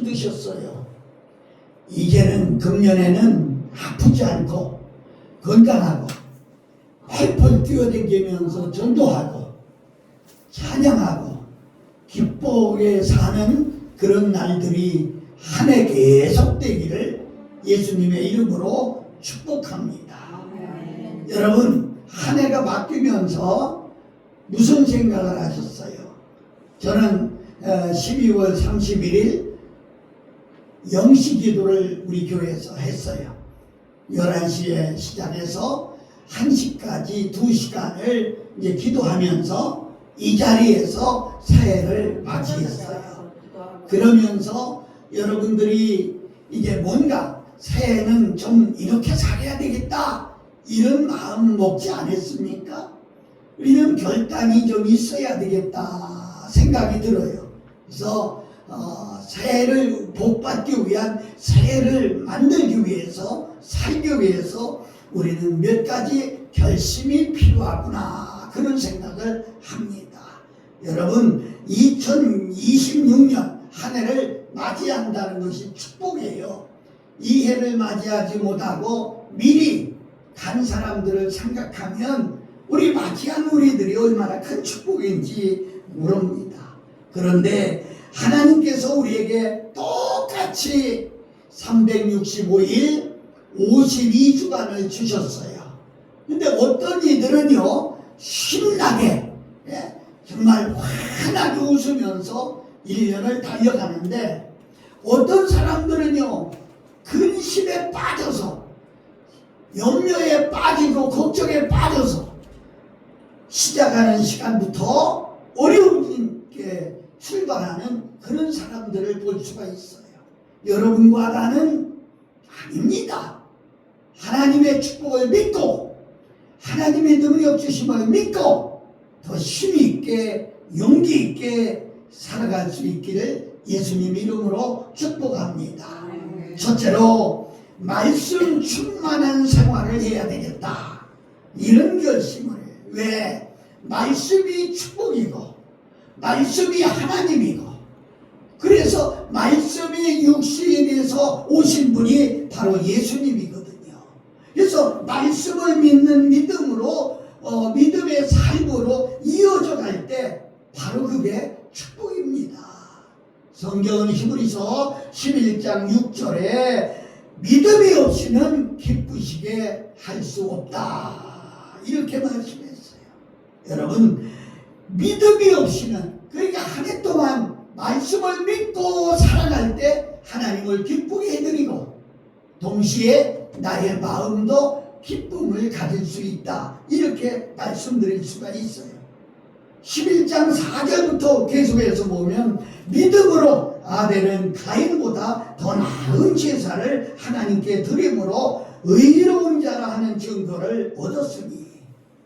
드셨어요. 이제는 금년에는 아프지 않고 건강하고 펄펄 뛰어다니면서 전도하고 찬양하고 기쁘게 사는 그런 날들이 한 해 계속되기를 예수님의 이름으로 축복합니다. 여러분, 한 해가 바뀌면서 무슨 생각을 하셨어요? 저는 12월 31일 영시 기도를 우리 교회에서 했어요. 11시에 시작해서 1시까지 2시간을 이제 기도하면서 이 자리에서 새해를 맞이했어요. 그러면서 여러분들이 이제 뭔가 새해는 좀 이렇게 살아야 되겠다 이런 마음 먹지 않았습니까? 우리는 결단이 좀 있어야 되겠다 생각이 들어요. 그래서 새해를 복받기 위한 새해를 만들기 위해서 살기 위해서 우리는 몇 가지 결심이 필요하구나 그런 생각을 합니다. 여러분, 2026년 한 해를 맞이한다는 것이 축복이에요. 이 해를 맞이하지 못하고 미리 간 사람들을 생각하면 우리 맞이한 우리들이 얼마나 큰 축복인지 모릅니다. 그런데 하나님께서 우리에게 똑같이 365일 52주간을 주셨어요. 근데 어떤 이들은요 신나게 정말 환하게 웃으면서 1년을 달려가는데 어떤 사람들은요 근심에 빠져서 염려에 빠지고 걱정에 빠져서 시작하는 시간부터 어려움께 출발하는 그런 사람들을 볼 수가 있어요. 여러분과 나는 아닙니다. 하나님의 축복을 믿고 하나님의 능력 주심을 믿고 더 힘있게 용기 있게 살아갈 수 있기를 예수님 이름으로 축복합니다. 첫째로 말씀 충만한 생활을 해야 되겠다. 이런 결심을. 왜? 말씀이 축복이고 말씀이 하나님이고 그래서 말씀이 육신에서 오신 분이 바로 예수님이거든요. 그래서 말씀을 믿는 믿음으로 믿음의 삶으로 이어져 갈 때 바로 그게 축복입니다. 성경은 히브리서 11장 6절에 믿음이 없이는 기쁘시게 할 수 없다 이렇게 말씀했어요. 여러분, 믿음이 없이는 그러니까 한 해 동안 말씀을 믿고 살아갈 때 하나님을 기쁘게 해드리고 동시에 나의 마음도 기쁨을 가질 수 있다 이렇게 말씀드릴 수가 있어요. 11장 4절부터 계속해서 보면 믿음으로 아벨은 가인보다 더 나은 제사를 하나님께 드림으로 의로운 자라 하는 증거를 얻었으니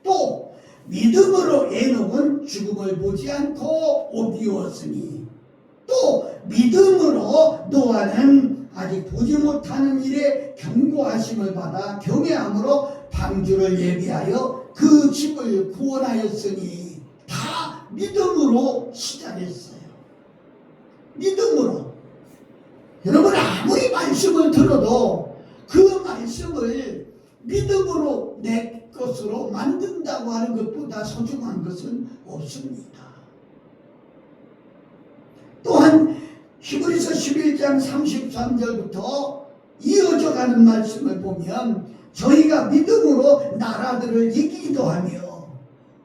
또 믿음으로 에녹은 죽음을 보지 않고 옷 입었으니 또 믿음으로 노아는 아직 보지 못하는 일에 경고하심을 받아 경외함으로 방주를 예비하여 그 집을 구원하였으니 다 믿음으로 시작했어요. 믿음으로. 여러분, 아무리 말씀을 들어도 그 말씀을 믿음으로 내 것으로 만든다고 하는 것보다 소중한 것은 없습니다. 또한 히브리서 11장 33절부터 이어져 가는 말씀을 보면 저희가 믿음으로 나라들을 이기기도 하며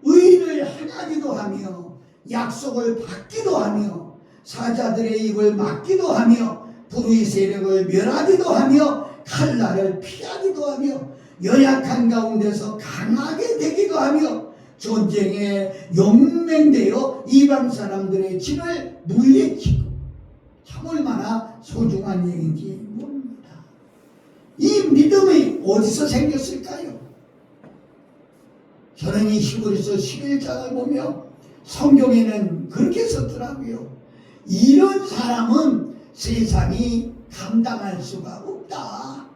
의를 행하기도 하며 약속을 받기도 하며 사자들의 입을 막기도 하며 불의 세력을 멸하기도 하며 칼날을 피하기도 하며 연약한 가운데서 강하게 되기도 하며 전쟁에 용맹되어 이방 사람들의 진을 물리치고 참 얼마나 소중한 얘기인지 모릅니다. 이 믿음이 어디서 생겼을까요? 저는 이 히브리서 11장을 보며 성경에는 그렇게 썼더라고요. 이런 사람은 세상이 감당할 수가 없다.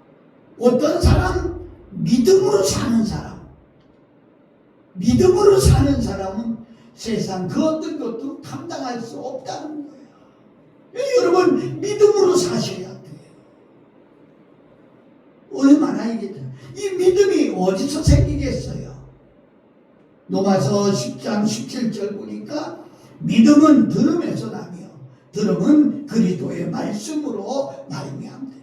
어떤 사람? 믿음으로 사는 사람. 믿음으로 사는 사람은 세상 그 어떤 것도 감당할 수 없다는 거예요. 여러분 믿음으로 사셔야 돼요. 얼마나 이게 이 믿음이 어디서 생기겠어요? 로마서 10장 17절 보니까 믿음은 들음에서 나며 들음은 그리스도의 말씀으로 말미암으리라.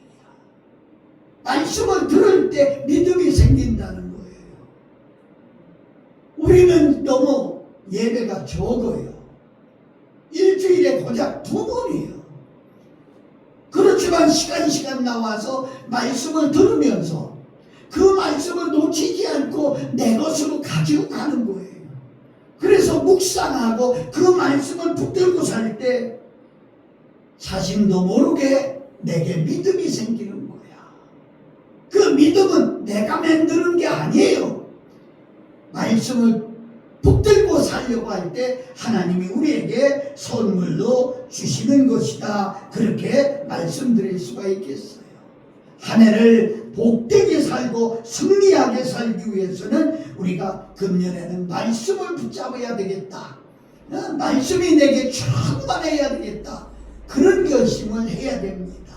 말씀을 들을 때 믿음이 생긴다는 거예요. 우리는 너무 예배가 적어요. 일주일에 고작 2번이에요. 그렇지만 시간 나와서 말씀을 들으면서 그 말씀을 놓치지 않고 내 것으로 가지고 가는 거예요. 그래서 묵상하고 그 말씀을 붙들고 살 때 자신도 모르게 내게 믿음이 생기는 거야. 그 믿음은 내가 만드는 게 아니에요. 말씀을 붙들고 살려고 할 때 하나님이 우리에게 선물로 주시는 것이다. 그렇게 말씀드릴 수가 있겠어요. 한 해를 복되게 살고 승리하게 살기 위해서는 우리가 금년에는 말씀을 붙잡아야 되겠다. 말씀이 내게 충만해야 되겠다. 그런 결심을 해야 됩니다.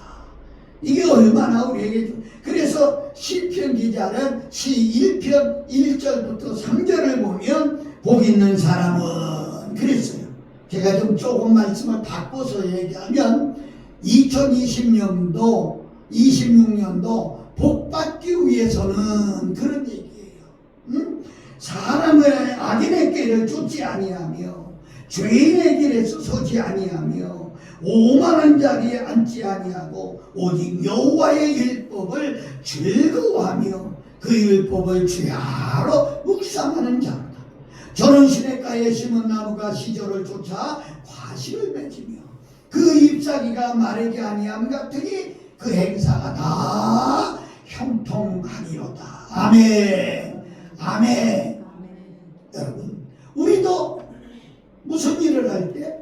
이게 얼마나 우리에게 그래서 시편 기자는 시 1편 1절부터 3절을 보면 복 있는 사람은 그랬어요. 제가 좀 조금 말씀을 바꿔서 얘기하면 2020년도 26년도 복 받기 위해서는 그런 얘기예요. 사람을 악인의 길을 쫓지 아니하며 죄인의 길에서 서지 아니하며 오만한 자리에 앉지 아니하고 오직 여호와의 율법을 즐거워하며 그 율법을 주야로 묵상하는 자로다. 저는 시냇가에 심은 나무가 시절을 쫓아 과실을 맺으며 그 잎사귀가 마르지 아니함 같으니 그 행사가 다 형통하리로다. 아멘. 아멘. 여러분 우리도 무슨 일을 할 때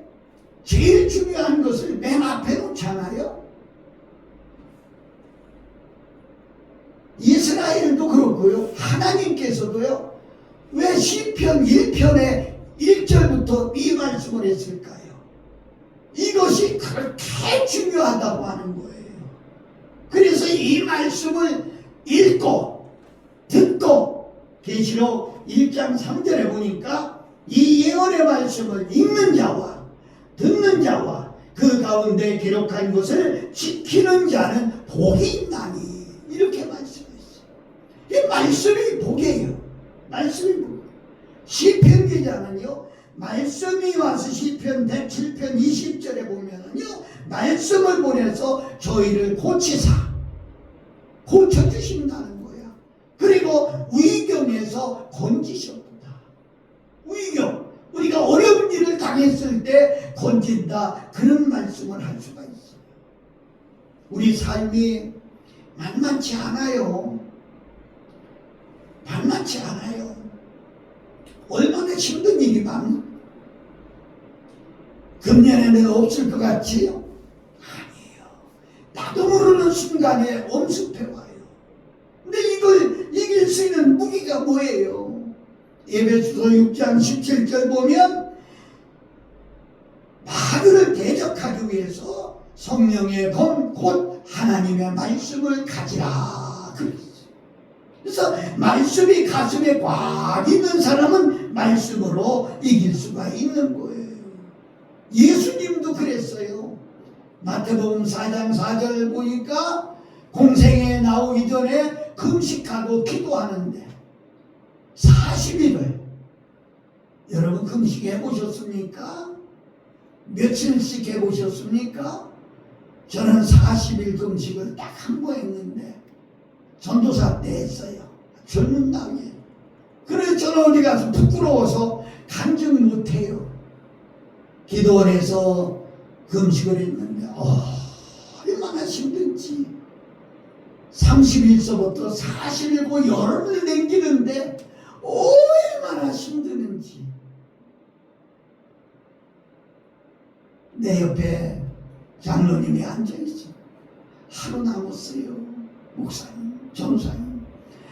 제일 중요한 것을 맨 앞에 놓잖아요. 이스라엘도 그렇고요. 하나님께서도요. 왜 시편 1편에 1절부터 이 말씀을 했을까요? 이것이 그렇게 중요하다고 하는 거예요. 그래서 이 말씀을 읽고 듣고 계시록 1장 3절에 보니까 이 예언의 말씀을 읽는 자와 듣는 자와 그 가운데 기록한 것을 지키는 자는 복이 있나니 이렇게 말씀했어요. 이 말씀이 복이에요. 말씀이 복. 시편 기자는요. 말씀이 와서 시편 107편 20절에 보면은요. 말씀을 보내서 저희를 고쳐주신다는 거야. 그리고 위경에서 건지셨다. 위경. 우리가 어려운 일을 당했을 때 건진다. 그런 말씀을 할 수가 있어요. 우리 삶이 만만치 않아요. 만만치 않아요. 얼마나 힘든 일이 많아? 금년에는 없을 것 같지요? 아니에요. 나도 모르는 순간에 엄습해 와요. 근데 이걸 이길 수 있는 무기가 뭐예요? 에베소서 6장 17절 보면 마귀를 대적하기 위해서 성령의 검 곧 하나님의 말씀을 가지라 그랬어요. 그래서 말씀이 가슴에 꽉 있는 사람은 말씀으로 이길 수가 있는 거예요. 예수님도 그랬어요. 마태복음 4장 4절 보니까 공생에 나오기 전에 금식하고 기도하는데 40일을 여러분 금식해 보셨습니까? 며칠씩 해 보셨습니까? 저는 40일 금식을 딱 한 번 했는데 전도사 때 했어요. 젊은 나이에. 그래서 저는 어디 가서 부끄러워서 간증 못해요. 기도원에서 금식을 했는데 얼마나 힘든지 30일서부터 40일고 열흘을 남기는데 얼마나 힘드는지. 내 옆에 장로님이 앉아있어. 하루 남았어요. 목사님, 전사님.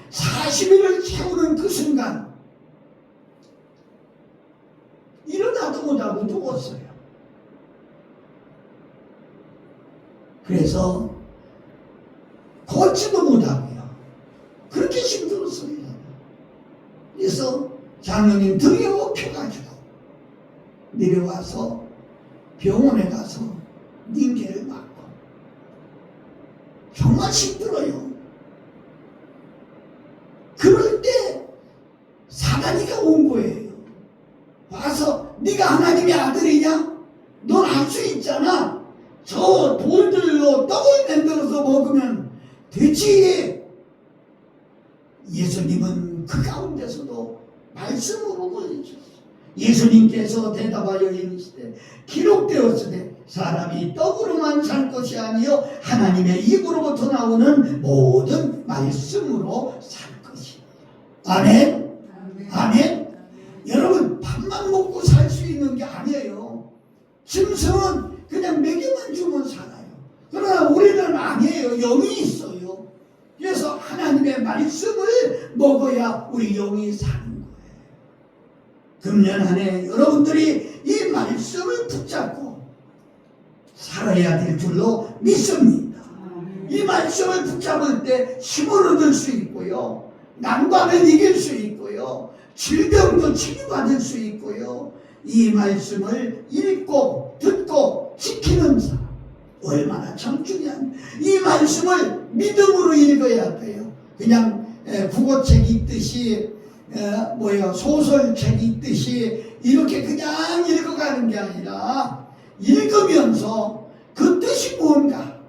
40일을 채우는 그 순간 일어나도 못하고 누웠어요. 그래서 걷지도 못하고요. 그렇게 힘들었어요. 그래서 장로님 등에 업혀가지고 내려와서 병원에 가서 링겔을 맞고 정말 힘들어요. 그럴 때 사단이가 온 거예요. 와서 네가 하나님의 아들이냐? 넌 알 수 있잖아. 저 돌들로 떡을 만들어서 먹으면 되지. 예수님은 그 가운데서도 말씀으로 보여주셨어요. 예수님께서 대답하여 이르시되 기록되었으되 사람이 떡으로만 살 것이 아니요 하나님의 입으로부터 나오는 모든 말씀으로 살 것이니라. 아멘. 아멘. 여러분 밥만 먹고 살 수 있는 게 아니에요. 짐승은 그냥 먹이만 주면 살아요. 그러나 우리는 아니에요. 영이 있어요. 그래서 하나님의 말씀을 먹어야 우리 영이 사는 거예요. 금년 한 해 여러분들이 이 말씀을 붙잡고 살아야 될 줄로 믿습니다. 이 말씀을 붙잡을 때 힘을 얻을 수 있고요. 난관을 이길 수 있고요. 질병도 치유받을 수 있고요. 이 말씀을 읽고 듣고 지키는 사람 얼마나 참 중요한, 이 말씀을 믿음으로 읽어야 돼요. 그냥 국어책 읽듯이 소설책 읽듯이 이렇게 그냥 읽어가는 게 아니라 읽으면서 그 뜻이 뭔가,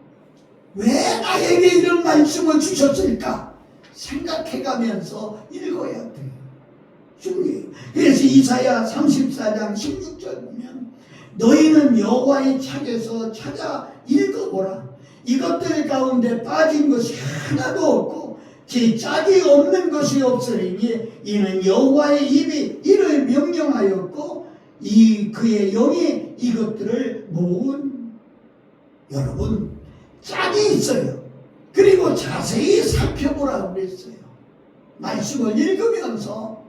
왜 나에게 이런 말씀을 주셨을까 생각해가면서 읽어야 돼요. 중요해요. 그래서 이사야 34장 16절 보면 너희는 여호와의 책에서 찾아 읽어보라. 이것들 가운데 빠진 것이 하나도 없고 제 짝이 없는 것이 없으리니 이는 여호와의 입이 이를 명령하였고 그의 영이 이것들을 모은. 여러분 짝이 있어요. 그리고 자세히 살펴보라고 그랬어요. 말씀을 읽으면서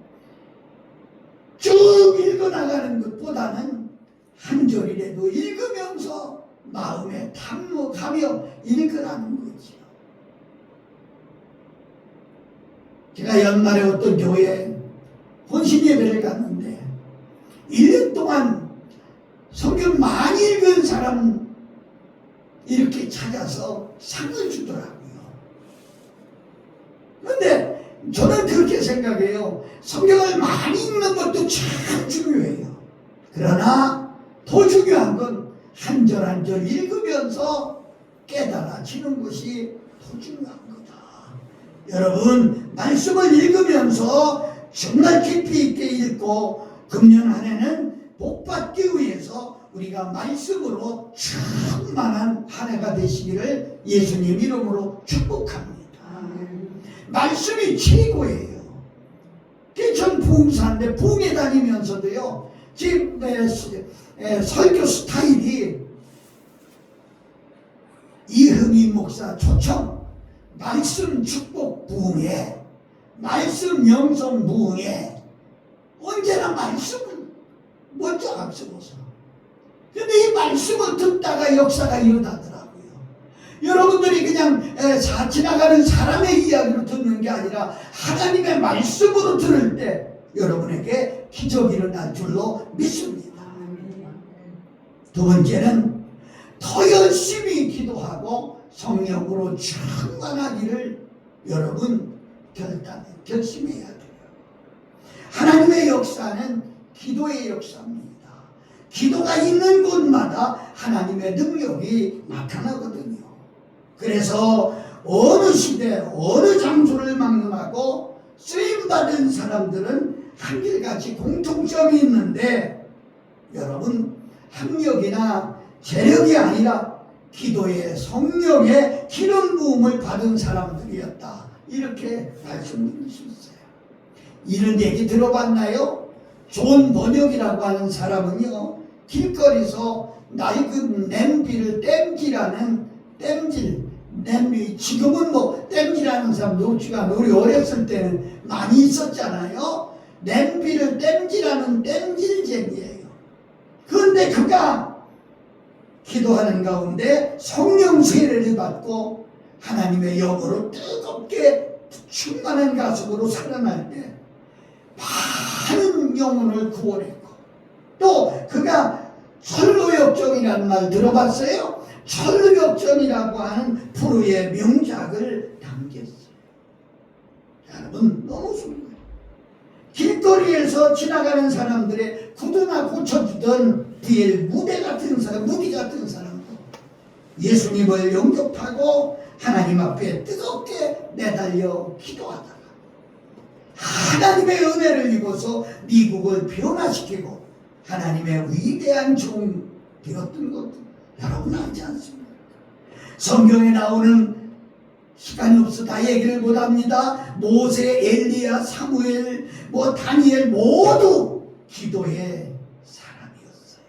쭉 읽어나가는 것보다는 한 절이라도 읽으면서 마음에 탐목하며 읽으라는 거지요. 제가 연말에 어떤 교회에 혼신 예배를 갔는데 1년 동안 성경 많이 읽은 사람 이렇게 찾아서 상을 주더라고요. 그런데 저는 그렇게 생각해요. 성경을 많이 읽는 것도 참 중요해요. 그러나 더 중요한 건 한 절 한 절 읽으면서 깨달아지는 것이 더 중요한 거다. 여러분 말씀을 읽으면서 정말 깊이 있게 읽고 금년 한 해는 복받기 위해서 우리가 말씀으로 충만한 한 해가 되시기를 예수님 이름으로 축복합니다. 말씀이 최고예요. 전 부흥사인데 부흥에 다니면서도요, 지금 설교 스타일이 이흥희 목사 초청 말씀 축복 부흥회, 말씀 영성 부흥회, 언제나 말씀을 먼저 앞서고서. 근데 이 말씀을 듣다가 역사가 일어나더라고요. 여러분들이 그냥 지나가는 사람의 이야기로 듣는 게 아니라 하나님의 말씀으로 들을 때 여러분에게 기적이 일어날 줄로 믿습니다. 두 번째는 더 열심히 기도하고 성령으로 충만하기를 여러분 결심해야 돼요. 하나님의 역사는 기도의 역사입니다. 기도가 있는 곳마다 하나님의 능력이 나타나거든요. 그래서 어느 시대 어느 장소를 망명하고 쓰임받은 사람들은 한결같이 공통점이 있는데, 여러분 학력이나 재력이 아니라 기도의 성령의 기름 부음을 받은 사람들이었다, 이렇게 말씀드릴 수 있어요. 이런 얘기 들어봤나요? 존 번역이라고 하는 사람은요, 길거리에서 낡은 냄비를 냄비, 지금은 땜질하는 사람도 없지만 우리 어렸을 때는 많이 있었잖아요. 냄비를 땜질하는 땜질쟁이에요. 그런데 그가 기도하는 가운데 성령 세례를 받고 하나님의 영으로 뜨겁게 충만한 가슴으로 살아날 때 많은 영혼을 구원했고, 또 그가 철로역정이라는 말 들어봤어요? 철로역정이라고 하는 프로의 명작을 남겼어요. 여러분, 너무 좋은 거예요. 길거리에서 지나가는 사람들의 구두나 고쳐주던 뒤에 무디 같은 사람도 예수님을 영접하고 하나님 앞에 뜨겁게 내달려 기도하다가 하나님의 은혜를 입어서 미국을 변화시키고 하나님의 위대한 종 되었던 것도 여러분 알지 않습니까? 성경에 나오는, 시간이 없어 다 얘기를 못합니다. 모세, 엘리야, 사무엘, 다니엘 모두 기도의 사람이었어요.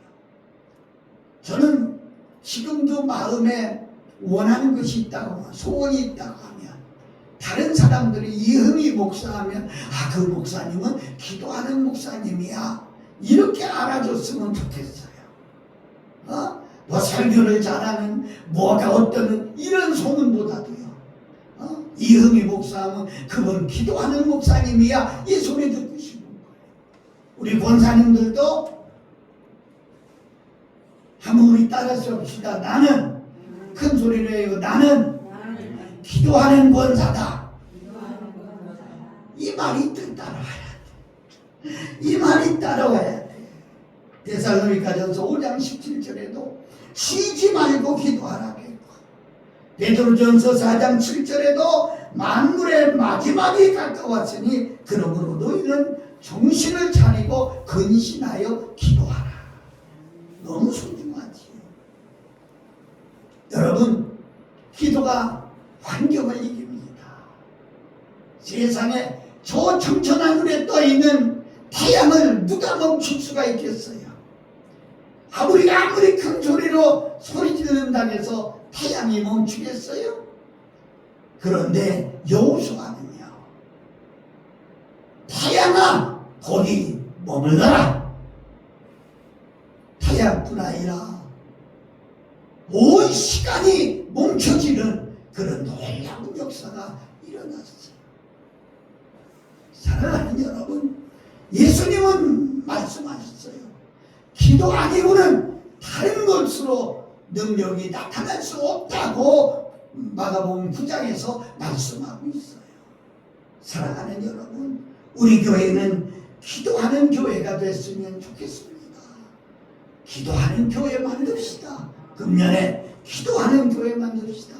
저는 지금도 마음에 원하는 것이 있다고, 소원이 있다고 하면 다른 사람들이 이흥희 목사하면 그 목사님은 기도하는 목사님이야, 이렇게 알아줬으면 좋겠어요. 설교를 잘하는 뭐가 어떤 이런 소문보다도요, 이흥희 목사하면 그분 기도하는 목사님이야, 이 소리 듣고 싶은 거예요. 우리 권사님들도 한번 우리 따라서 봅시다. 나는, 큰 소리로 해요, 나는 기도하는 권사다. 이 말이 따라와야 돼. 이 말이 따라와야 돼. 데살로니가전서 5장 17절에도 쉬지 말고 기도하라고 했고, 베드로전서 4장 7절에도 만물의 마지막이 가까웠으니 그러므로 너희는 정신을 차리고 근신하여 기도하라. 너무 소중하지. 여러분, 기도가 환경을 이깁니다. 세상에 저 청천하늘에 떠있는 태양을 누가 멈출 수가 있겠어요? 아무리 큰 소리로 소리 지른다고 해서 태양이 멈추겠어요? 그런데 여호수아는요, 태양아 거기 머물러라. 태양뿐 아니라 온 시간이 멈춰지는 그런 놀라운 역사가 일어났어요. 사랑하는 여러분, 예수님은 말씀하셨어요. 기도 아니고는 다른 것으로 능력이 나타날 수 없다고 마가복음 9장에서 말씀하고 있어요. 사랑하는 여러분, 우리 교회는 기도하는 교회가 됐으면 좋겠습니다. 기도하는 교회 만듭시다. 금년에 기도하는 교회 만듭시다.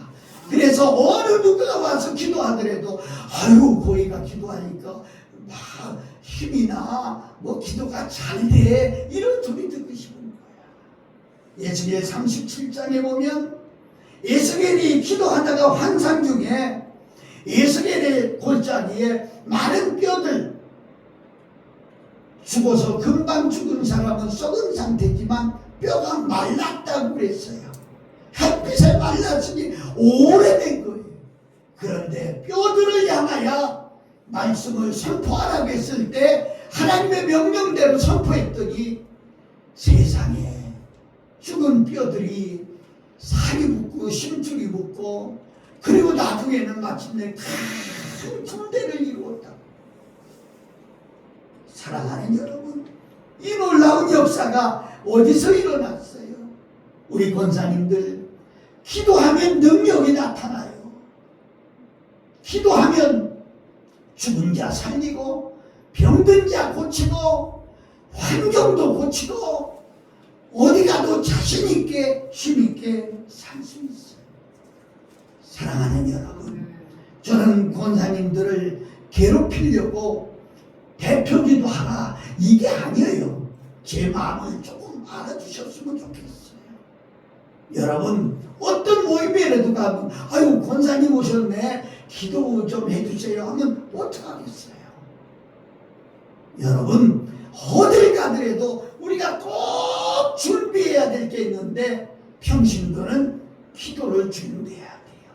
그래서 어느 누가 와서 기도하더라도 거기가 기도하니까 막 힘이 나, 기도가 잘 돼, 이런 소리 듣고 싶은 거야. 에스겔 37장에 보면 에스겔이 기도하다가 환상 중에 에스겔의 골짜기에 마른 뼈들, 죽어서 금방 죽은 사람은 썩은 상태지만 뼈가 말랐다고 그랬어요. 햇빛에 말랐으니 오래된 거예요. 그런데 뼈들을 향하여 말씀을 선포하라고 했을 때 하나님의 명령대로 선포했더니 세상에 죽은 뼈들이 살이 붙고 심줄이 붙고, 그리고 나중에는 마침내 큰 군대를 이루었다. 사랑하는 여러분, 이 놀라운 역사가 어디서 일어났어요? 우리 권사님들, 기도하면 능력이 나타나요. 기도하면 죽은 자 살리고 병든 자 고치고 환경도 고치고 어디 가도 자신 있게 힘 있게 살 수 있어요. 사랑하는 여러분, 저는 권사님들을 괴롭히려고 대표기도 하라, 이게 아니에요. 제 마음을 조금 알아주셨으면 좋겠어요. 여러분, 어떤 모임에라도 가면 권사님 오셨네, 기도 좀 해주세요 하면 어떡하겠어요? 여러분, 어딜 가더라도 우리가 꼭 준비해야 될 게 있는데, 평신도는 기도를 준비해야 돼요.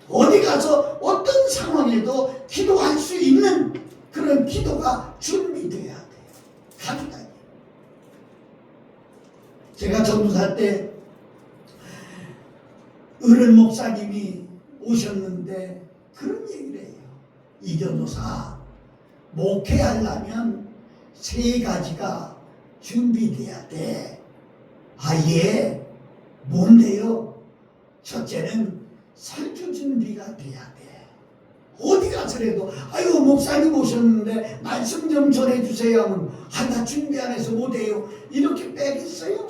어디 가서 어떤 상황에도 기도할 수 있는 그런 기도가 준비돼야 돼요. 가져다녀. 제가 전도사 때 어른 목사님이 오셨는데 그런 얘기를 해요. 이전도사 목회하려면 세 가지가 준비돼야 돼. 예. 뭔데요? 첫째는 설교 준비가 돼야 돼. 어디 가서라도 아이고 목사님 오셨는데 말씀 좀 전해주세요 하면 나 준비 안 해서 못해요. 이렇게 빼겠어요?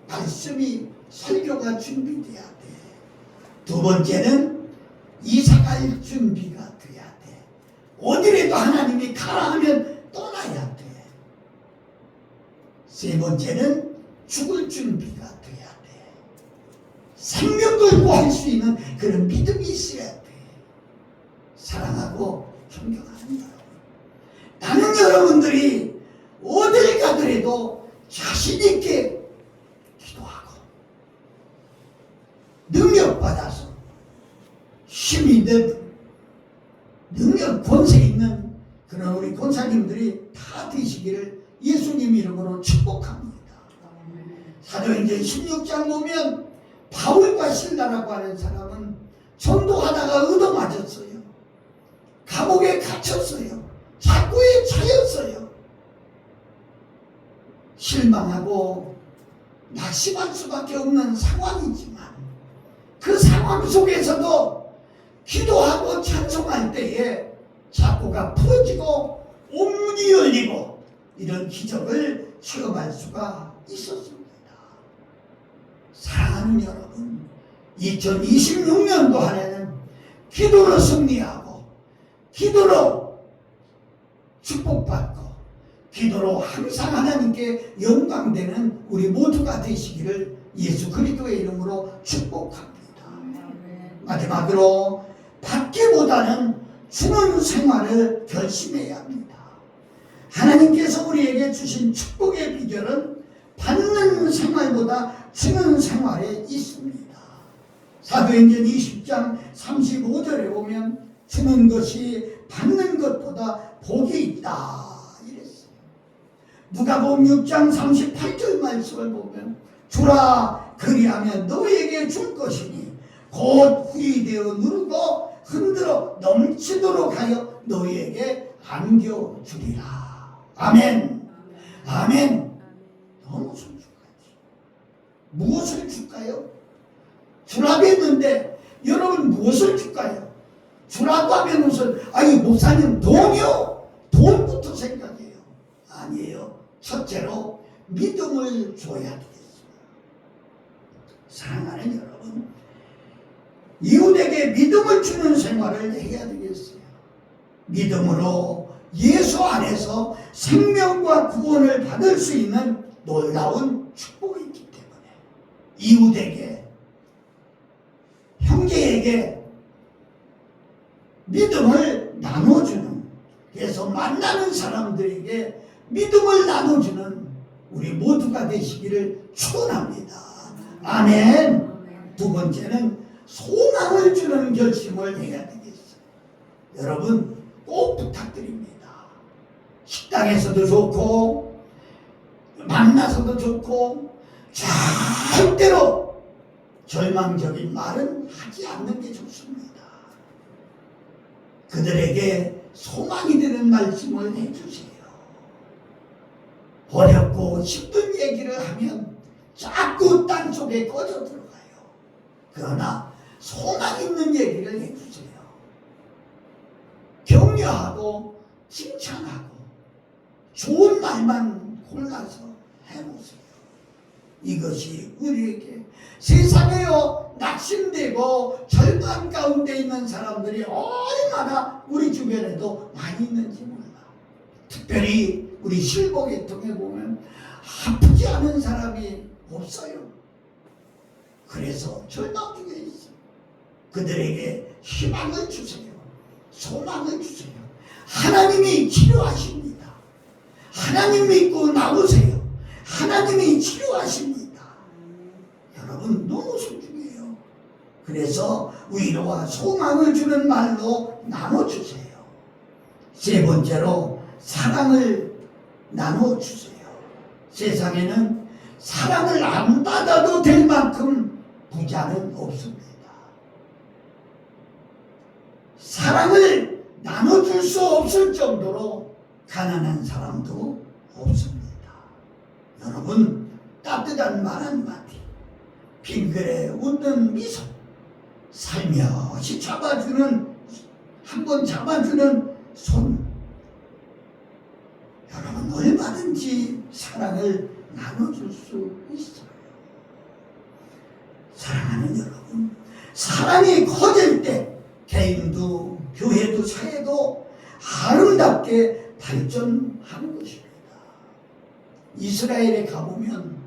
말씀이 설교가 준비돼야 돼. 두 번째는 이사갈 준비가 돼야 돼. 어디라도 하나님이 가라 하면 떠나야 돼. 세 번째는 죽을 준비가 돼야 돼. 생명 걸고 할 수 있는 그런 믿음이 있어야 돼. 사랑하고 존경하는 여러분, 나는 여러분들이 어딜 가더라도 자신 있게 기도하고 능력받아서 힘이 있는 능력 권세 있는 그런 우리 권사님들이 다 되시기를 예수님 이름으로 축복합니다. 사도행전 16장 보면 바울과 실라라고 하는 사람은 전도하다가 얻어맞았어요. 감옥에 갇혔어요. 작고에 차였어요. 실망하고 낙심할 수밖에 없는 상황이지만 그 상황 속에서도 기도하고 찬송할 때에 작고가 풀어지고 온문이 열리고 이런 기적을 체험할 수가 있었습니다. 사랑하는 여러분, 2026년도 한 해는 기도로 승리하고 기도로 축복받고 기도로 항상 하나님께 영광되는 우리 모두가 되시기를 예수 그리스도의 이름으로 축복합니다. 마지막으로 받기보다는 주는 생활을 결심해야 합니다. 하나님께서 우리에게 주신 축복의 비결은 받는 생활보다 주는 생활에 있습니다. 사도행전 20장 35절에 보면 주는 것이 받는 것보다 복이 있다 이랬어요. 누가복음 6장 38절 말씀을 보면 주라 그리하면 너에게 줄 것이니 곧 후이되어 누르고 흔들어 넘치도록 하여 너희에게 안겨주리라. 아멘. 아멘. 너무 솔직하지. 무엇을 줄까요? 주라고 했는데 여러분 무엇을 줄까요? 주라고 하면 무슨 목사님 돈이요? 돈부터 생각해요. 아니에요. 첫째로 믿음을 줘야 되겠습니다. 사랑하는 여러분, 이웃에게 믿음을 주는 생활을 해야 되겠어요. 믿음으로 예수 안에서 생명과 구원을 받을 수 있는 놀라운 축복이 있기 때문에 이웃에게, 형제에게 믿음을 나눠주는, 그래서 만나는 사람들에게 믿음을 나눠주는 우리 모두가 되시기를 축원합니다. 아멘. 두 번째는 소망을 주는 결심을 해야 되겠어요. 여러분 꼭 부탁드립니다. 식당에서도 좋고 만나서도 좋고 절대로 절망적인 말은 하지 않는 게 좋습니다. 그들에게 소망이 되는 말씀을 해주세요. 어렵고 힘든 얘기를 하면 자꾸 땅속에 꺼져 들어가요. 그러나 소망 있는 얘기를 해주세요. 격려하고 칭찬하고 좋은 말만 골라서 해보세요. 이것이 우리에게 세상에요 낙심되고 절망 가운데 있는 사람들이 얼마나 우리 주변에도 많이 있는지 몰라. 특별히 우리 실복계통에 보면 아프지 않은 사람이 없어요. 그래서 절망 중에 있어요. 그들에게 희망을 주세요. 소망을 주세요. 하나님이 치료하십니다. 하나님 믿고 나오세요. 하나님이 치료하십니다. 여러분 너무 소중해요. 그래서 위로와 소망을 주는 말로 나눠주세요. 세 번째로 사랑을 나눠주세요. 세상에는 사랑을 안 받아도 될 만큼 부자는 없습니다. 사랑을 나눠줄 수 없을 정도로 가난한 사람도 없습니다. 여러분, 따뜻한 말 한마디, 빙그레 웃는 미소, 살며시 잡아주는, 한번 잡아주는 손, 여러분 얼마든지 사랑을 나눠줄 수 있어요. 사랑하는 여러분, 사랑이 커질 때 개인도 교회도 사회도 아름답게 발전하는 것입니다. 이스라엘에 가보면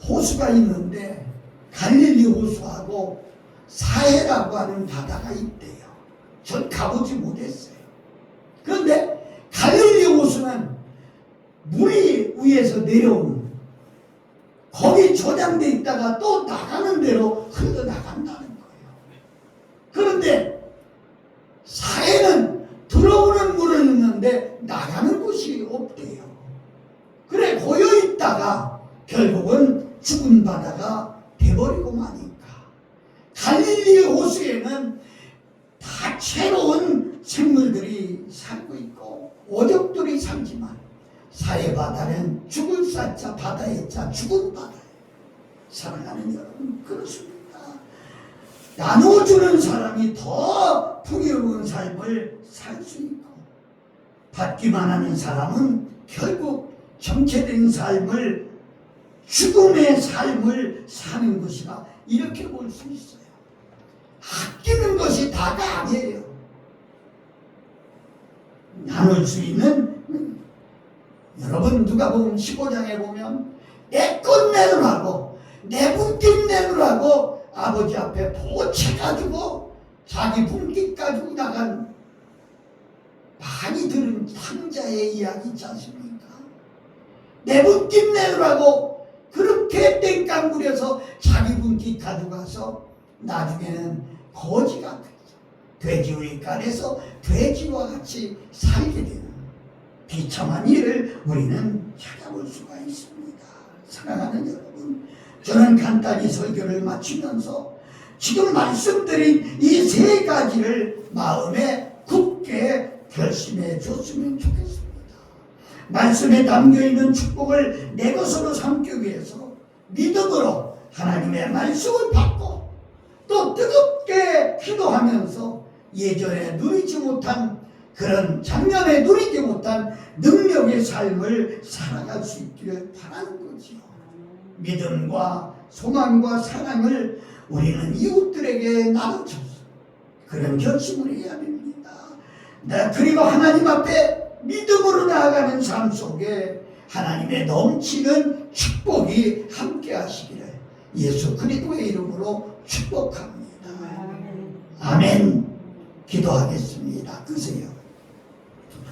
호수가 있는데 갈릴리 호수하고 사해라고 하는 바다가 있대요. 전 가보지 못했어요. 그런데 갈릴리 호수는 물이 위에서 내려오는, 거기 저장돼 있다가 또 나가는 대로 흘러나간다는 거예요. 그런데 사해는 들어오는 물은 있는데 나가는 곳이 없대요. 그래 고여있다가 결국은 죽은 바다가 돼버리고 마니까 갈릴리 호수에는 다채로운 생물들이 살고 있고 어족들이 살지만 사해 바다는 죽을 사자 바다의 자 죽은 바다예요. 사랑하는 여러분, 그렇습니다. 나눠주는 사람이 더 풍요로운 삶을 살 수 있고 받기만 하는 사람은 결국 정체된 삶을, 죽음의 삶을 사는 것이라 이렇게 볼 수 있어요. 아끼는 것이 다가 아니에요. 나눌 수 있는, 여러분 누가복음 15장에 보면 내 것 내놓으라고, 내 분깃 내놓으라고 아버지 앞에 보채가지고 자기 분깃 가지고 나간 많이 들은 탕자의 이야기 있지 않습니까? 내 분깃 내놓으라고 그렇게 땡깡 부려서 자기 분깃 가져가서 나중에는 거지가 돼지 우리간에서 돼지와 같이 살게 되는 비참한 일을 우리는 찾아볼 수가 있습니다. 사랑하는 여러분, 저는 간단히 설교를 마치면서 지금 말씀드린 이 세 가지를 마음에 굳게 결심해 줬으면 좋겠습니다. 말씀에 담겨있는 축복을 내 것으로 삼기 위해서 믿음으로 하나님의 말씀을 받고 또 뜨겁게 기도하면서 예전에 누리지 못한, 그런 작년에 누리지 못한 능력의 삶을 살아갈 수 있기를 바라는 거지요. 믿음과 소망과 사랑을 우리는 이웃들에게 나눠줘서 그런 결심을 해야 됩니다. 그리고 하나님 앞에 믿음으로 나아가는 삶 속에 하나님의 넘치는 축복이 함께 하시기를 예수 그리스도의 이름으로 축복합니다. 아멘. 기도하겠습니다. 그세요.